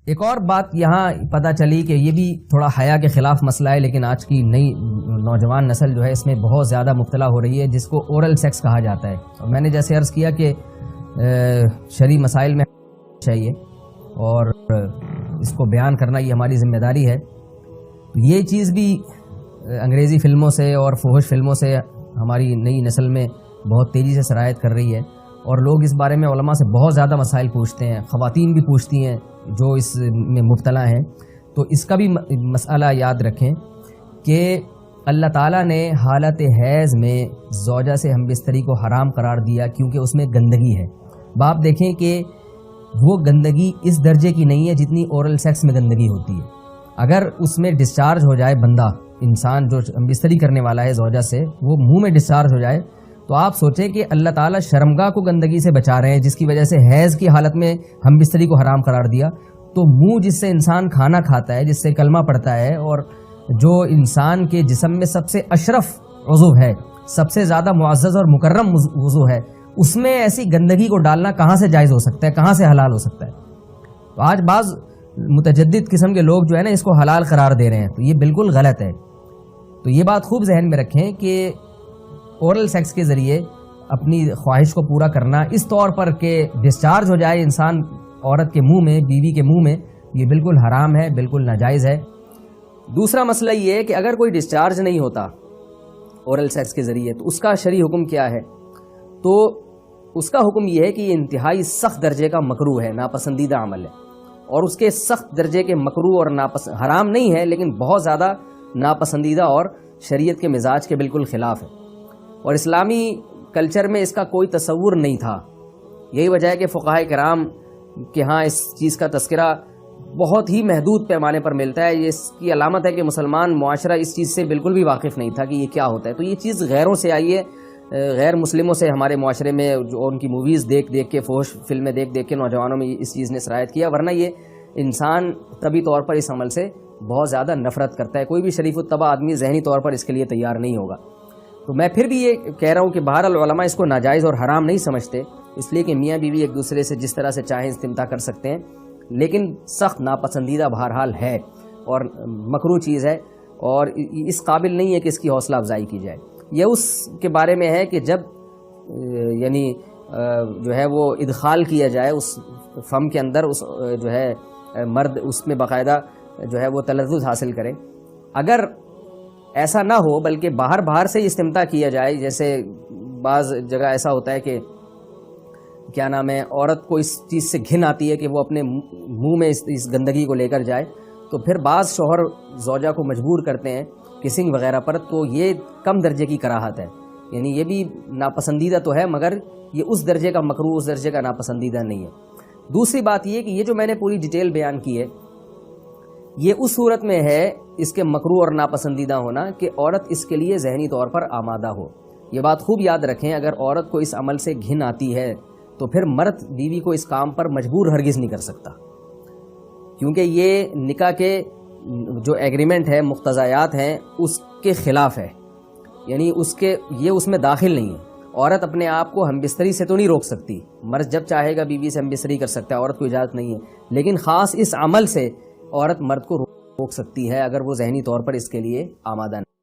ایک اور بات یہاں پتہ چلی کہ یہ بھی تھوڑا حیا کے خلاف مسئلہ ہے، لیکن آج کی نئی نوجوان نسل جو ہے اس میں بہت زیادہ مبتلا ہو رہی ہے، جس کو اورل سیکس کہا جاتا ہے. اور میں نے جیسے عرض کیا کہ شرعی مسائل میں چاہیے اور اس کو بیان کرنا یہ ہماری ذمہ داری ہے. یہ چیز بھی انگریزی فلموں سے اور فحش فلموں سے ہماری نئی نسل میں بہت تیزی سے سرایت کر رہی ہے، اور لوگ اس بارے میں علماء سے بہت زیادہ مسائل پوچھتے ہیں، خواتین بھی پوچھتی ہیں جو اس میں مبتلا ہیں. تو اس کا بھی مسئلہ یاد رکھیں کہ اللہ تعالیٰ نے حالت حیض میں زوجہ سے ہم بستری کو حرام قرار دیا کیونکہ اس میں گندگی ہے. باپ دیکھیں کہ وہ گندگی اس درجے کی نہیں ہے جتنی اورل سیکس میں گندگی ہوتی ہے. اگر اس میں ڈسچارج ہو جائے بندہ، انسان جو ہم بستری کرنے والا ہے زوجہ سے، وہ منہ میں ڈسچارج ہو جائے تو آپ سوچیں کہ اللہ تعالیٰ شرمگاہ کو گندگی سے بچا رہے ہیں، جس کی وجہ سے حیض کی حالت میں ہم بستری کو حرام قرار دیا. تو منہ جس سے انسان کھانا کھاتا ہے، جس سے کلمہ پڑھتا ہے، اور جو انسان کے جسم میں سب سے اشرف عضو ہے، سب سے زیادہ معزز اور مکرم عضو ہے، اس میں ایسی گندگی کو ڈالنا کہاں سے جائز ہو سکتا ہے، کہاں سے حلال ہو سکتا ہے؟ تو آج بعض متجدد قسم کے لوگ جو ہے نا اس کو حلال قرار دے رہے ہیں، تو یہ بالکل غلط ہے. تو یہ بات خوب ذہن میں رکھیں کہ اورل سیکس کے ذریعے اپنی خواہش کو پورا کرنا اس طور پر کہ ڈسچارج ہو جائے انسان عورت کے منہ میں، بیوی کے منہ میں، یہ بالکل حرام ہے، بالکل ناجائز ہے. دوسرا مسئلہ یہ ہے کہ اگر کوئی ڈسچارج نہیں ہوتا اورل سیکس کے ذریعے تو اس کا شرعی حکم کیا ہے؟ تو اس کا حکم یہ ہے کہ یہ انتہائی سخت درجے کا مکروہ ہے، ناپسندیدہ عمل ہے. اور اس کے سخت درجے کے مکروہ اور حرام نہیں ہے، لیکن بہت زیادہ ناپسندیدہ اور شریعت کے مزاج کے بالکل خلاف ہے. اور اسلامی کلچر میں اس کا کوئی تصور نہیں تھا. یہی وجہ ہے کہ فقہاء کرام کے ہاں اس چیز کا تذکرہ بہت ہی محدود پیمانے پر ملتا ہے. یہ اس کی علامت ہے کہ مسلمان معاشرہ اس چیز سے بالکل بھی واقف نہیں تھا کہ یہ کیا ہوتا ہے. تو یہ چیز غیروں سے آئی ہے، غیر مسلموں سے ہمارے معاشرے میں، جو ان کی موویز دیکھ دیکھ کے، فحش فلمیں دیکھ دیکھ کے نوجوانوں میں اس چیز نے سرایت کیا. ورنہ یہ انسان طبی طور پر اس عمل سے بہت زیادہ نفرت کرتا ہے. کوئی بھی شریف الطبع آدمی ذہنی طور پر اس کے لیے تیار نہیں ہوگا. تو میں پھر بھی یہ کہہ رہا ہوں کہ بہرحال علماء اس کو ناجائز اور حرام نہیں سمجھتے، اس لیے کہ میاں بیوی ایک دوسرے سے جس طرح سے چاہیں استمتاع کر سکتے ہیں، لیکن سخت ناپسندیدہ بہرحال ہے اور مکروہ چیز ہے، اور اس قابل نہیں ہے کہ اس کی حوصلہ افزائی کی جائے. یہ اس کے بارے میں ہے کہ جب یعنی جو ہے وہ ادخال کیا جائے اس فم کے اندر، اس جو ہے مرد اس میں باقاعدہ جو ہے وہ تلذذ حاصل کرے. اگر ایسا نہ ہو بلکہ باہر سے استمتاع کیا جائے، جیسے بعض جگہ ایسا ہوتا ہے کہ کیا نام ہے، عورت کو اس چیز سے گھن آتی ہے کہ وہ اپنے منہ میں اس گندگی کو لے کر جائے، تو پھر بعض شوہر زوجہ کو مجبور کرتے ہیں کسنگ وغیرہ پر، تو یہ کم درجے کی کراہت ہے. یعنی یہ بھی ناپسندیدہ تو ہے، مگر یہ اس درجے کا مکروہ، اس درجے کا ناپسندیدہ نہیں ہے. دوسری بات یہ کہ یہ جو میں نے پوری ڈیٹیل بیان کی ہے، یہ اس صورت میں ہے اس کے مکروہ اور ناپسندیدہ ہونا کہ عورت اس کے لیے ذہنی طور پر آمادہ ہو. یہ بات خوب یاد رکھیں، اگر عورت کو اس عمل سے گھن آتی ہے تو پھر مرد بیوی کو اس کام پر مجبور ہرگز نہیں کر سکتا، کیونکہ یہ نکاح کے جو ایگریمنٹ ہے، مقتضیات ہیں، اس کے خلاف ہے. یعنی یہ اس میں داخل نہیں ہے. عورت اپنے آپ کو ہم بستری سے تو نہیں روک سکتی، مرد جب چاہے گا بیوی سے ہم بستری کر سکتا ہے، عورت کو اجازت نہیں ہے. لیکن خاص اس عمل سے عورت مرد کو روک سکتی ہے اگر وہ ذہنی طور پر اس کے لیے آمادہ نہیں.